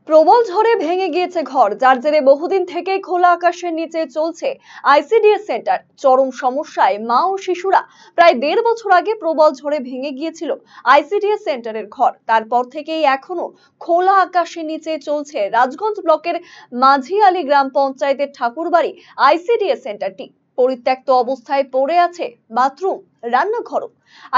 প্রবল ঝড়ে ভেঙে গিয়েছে ঘর, যার জেরে বহুদিন থেকেই খোলা আকাশের নিচে চলছে আইসিডিএস সেন্টার। চরম সমস্যায় মা ও শিশুরা। প্রায় 1.5 বছর আগে প্রবল ঝড়ে ভেঙে গিয়েছিল আইসিডিএস সেন্টারের ঘর। তারপর থেকেই এখনো খোলা আকাশের নিচে চলছে রাজগঞ্জ ব্লকের মাঝিয়ালী গ্রাম পঞ্চায়েতের ঠাকুরবাড়ি আইসিডিএস সেন্টারটি। পরিত্যক্ত অবস্থায় পড়ে আছে বাথরুম, রান্নাঘরও।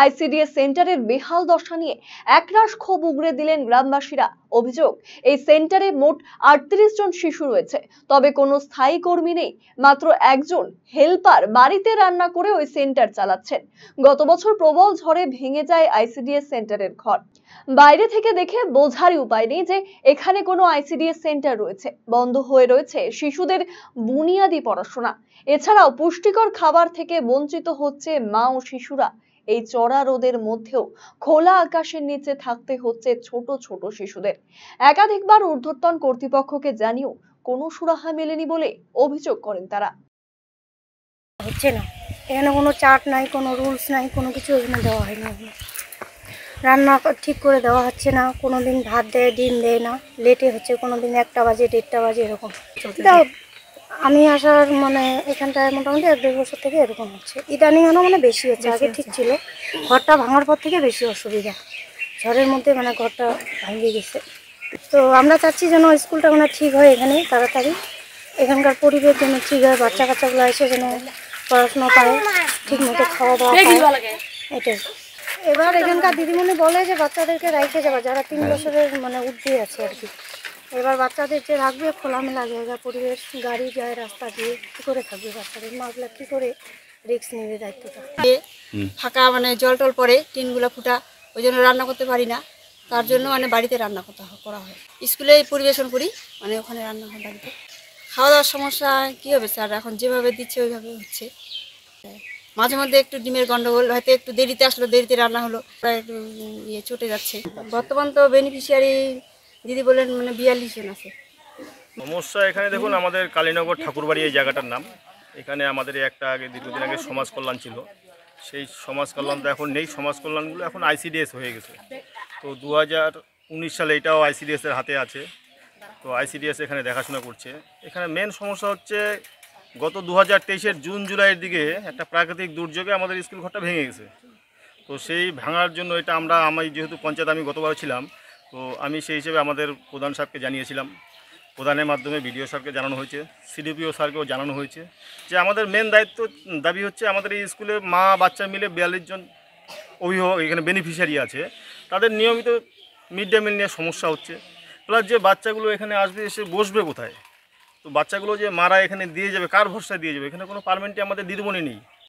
আইসিডিএস সেন্টারের বেহাল দশা নিয়ে একরাশ ক্ষোভ উগরে দিলেন গ্রামবাসীরা। অভিযোগ, এই সেন্টারে মোট 38 জন শিশু রয়েছে, তবে কোনো স্থায়ী কর্মী নেই। মাত্র একজন হেল্পার বাড়িতে রান্না করে ওই সেন্টার চালাচ্ছেন। গত বছর প্রবল ঝড়ে ভেঙে যায় আইসিডিএস সেন্টারের ঘর। বাইরে থেকে দেখে বোঝারই উপায় নেই যে এখানে কোনো আইসিডিএস সেন্টার রয়েছে। বন্ধ হয়ে রয়েছে শিশুদের বুনিয়াদী পড়াশোনা। এছাড়াও পুষ্টিকর খাবার থেকে বঞ্চিত হচ্ছে মা ও শিশুরা। এই চড়া রোদের মধ্যেও খোলা আকাশের নিচে থাকতে হচ্ছে ছোট ছোট শিশুদের। একাধিকবার ঊর্ধ্বতন কর্তৃপক্ষকে জানিয়েও কোনো সুরাহা মেলেনি বলে অভিযোগ করেন তারা। হচ্ছে না, এখানে কোনো চার্ট নাই, কোনো রুলস নাই, কোনো কিছু এখানে দেওয়া হয়নি। রান্না ঠিক করে দেওয়া হচ্ছে না, কোনো দিন ভাত দেয়, ডিম দেয় না, লেটে হচ্ছে, কোনো দিন 1টা বাজে 1:30টা বাজে এরকম। আমি আসার এখানটায় মোটামুটি 1-1.5 বছর থেকে এরকম হচ্ছে। ইদানিং আরও বেশি হচ্ছে, আগে ঠিক ছিল। ঘরটা ভাঙার পর থেকে বেশি অসুবিধা, ঝড়ের মধ্যে ঘরটা ভেঙে গেছে। তো আমরা চাচ্ছি যেন স্কুলটা ঠিক হয় এখানে তাড়াতাড়ি, এখানকার পরিবেশ যেন ঠিক হয়, বাচ্চা কাচ্চাগুলো এসে যেন পড়াশোনা পায়, ঠিক মতো খাওয়া দাওয়া পায়, এটাই। এবার এখানকার দিদিমণি বলে যে বাচ্চাদেরকে রাখতে যাবা, যারা 3 বছরের ঊর্ধ্বে আছে আর কি। এবার বাচ্চাদের যে রাখবে খোলামেলা জায়গা, পরিবেশ, গাড়ি যায় রাস্তা দিয়ে, কী করে থাকবে বাচ্চাদের? মাগুলা কী করে রিস্ক নেবে দায়িত্বটা? ফাঁকা জল টল পড়ে, টিনগুলো ফুটা, ওই জন্য রান্না করতে পারি না। তার জন্য বাড়িতে রান্না করা হয়। স্কুলে পরিবেশন করি, ওখানে রান্না হয় বাড়িতে। খাওয়া দাওয়ার সমস্যা কী হবে স্যার, এখন যেভাবে দিচ্ছে ওইভাবে হচ্ছে। মাঝে মধ্যে একটু ডিমের গন্ডগোল, হয়তো একটু দেরিতে আসলো, দেরিতে রান্না হলো, প্রায় একটু চটে যাচ্ছে। বর্তমান তো বেনিফিশিয়ারি দিদি বলেন 42 জন আছে। সমস্যা এখানে দেখুন, আমাদের কালীনগর ঠাকুরবাড়ি এই জায়গাটার নাম। এখানে আমাদের একটা আগে দীর্ঘদিন আগে সমাজ কল্যাণ ছিল, সেই সমাজ কল্যাণ তো এখন নেই। সমাজ কল্যাণগুলো এখন আইসিডিএস হয়ে গেছে। তো 2019 সালে এটাও আইসিডিএসের হাতে আছে। তো আইসিডিএস এখানে দেখাশোনা করছে। এখানে মেন সমস্যা হচ্ছে, গত 2023-এর জুন জুলাইয়ের দিকে একটা প্রাকৃতিক দুর্যোগে আমাদের স্কুল ঘরটা ভেঙে গেছে। তো সেই ভাঙার জন্য এটা আমি যেহেতু পঞ্চায়েত আমি গতবার ছিলাম, তো আমি সেই হিসেবে আমাদের প্রধান সাহেবকে জানিয়েছিলাম। প্রধানের মাধ্যমে বিডিও স্যারকে জানানো হয়েছে, সিডিপিও স্যারকেও জানানো হয়েছে যে আমাদের মেন দাবি হচ্ছে, আমাদের এই স্কুলে মা বাচ্চা মিলে 42 জন অভিভাবক এখানে বেনিফিশিয়ারি আছে, তাদের নিয়মিত মিড ডে মিল নিয়ে সমস্যা হচ্ছে। প্লাস যে বাচ্চাগুলো এখানে আসবে, এসে বসবে কোথায়? তো বাচ্চাগুলো যে মারা এখানে দিয়ে যাবে, কার ভরসায় দিয়ে যাবে? এখানে কোনো পারমেন্টই আমাদের দিদিমণি নেই।